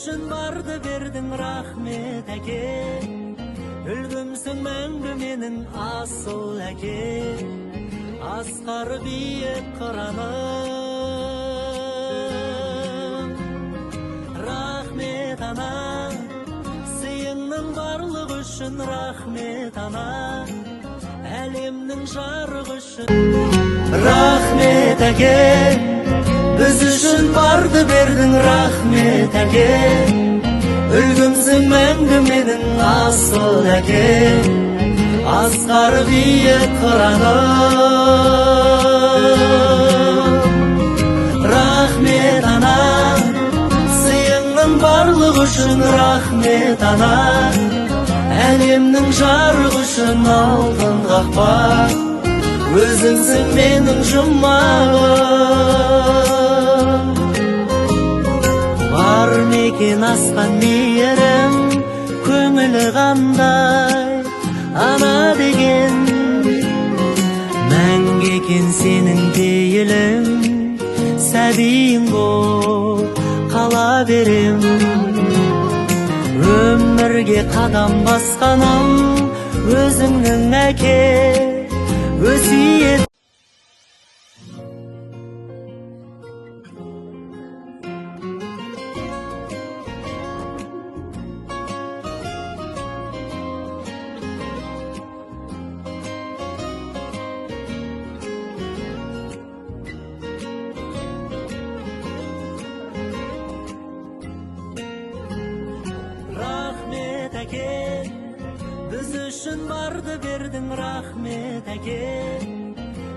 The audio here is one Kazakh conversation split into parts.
үшін барды бердің, рахмет әке. Үлгімсің мәңгі менің асыл әке. Асқар биік қыраным, рахмет ана. Сыйыңның барлық үшін рахмет ана. Әлемнің жарық үшін рахмет әке. Біз үшін барды бердің, рахмет әке. Үлгімсің мәңгі менің асыл әке. Асқар биік қыраным, рахмет ана. Сыйыңның барлық үшін рахмет ана. Әлемнің жарық үшін алтын қақпа. Өзіңсің менің жұмағым. Бар мекен асқан мейірім, көңілі қандай ана деген. Мәңгі екен сенің пейілің, сәбиің боп қала берем. Өмірге қадам басқаным, өзіңнің әке өсиет. Рахмет әке, біз үшін барды бердің, рахмет әке.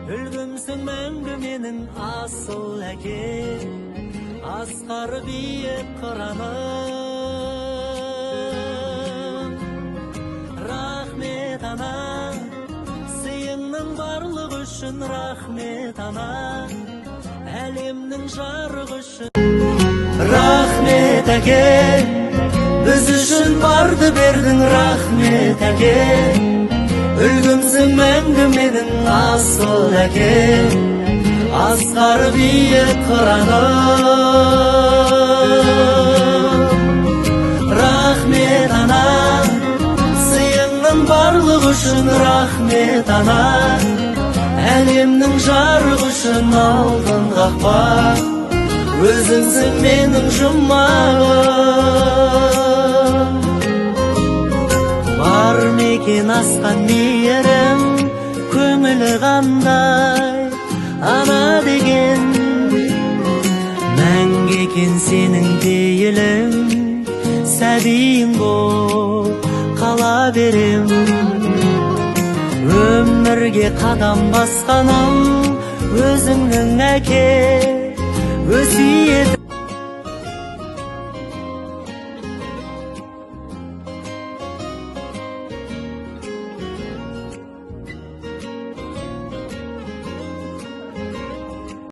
Үлгімсің мәңгі менің асыл әке. Асқар биік қыраным, рахмет ана. Сыйыңның барлық үшін рахмет ана. Әлемнің жарық үшін рахмет әке. Біз үшін барды бердің, рахмет әке. Үлгімсің мәңгі менің асыл әке. Асқар биік қыраным, рахмет ана. Сыйыңның барлық үшін рахмет ана. Әлемнің жарық үшін алтын қақпа. Өзіңсің менің жұмағым. Бар мекен асқан мейірім, көңілі қандай ана деген. Мәңгі екен сенің пейілің, сәбиің боп қала берем. Өмірге қадам басқаным, өзіңнің әке өсиет.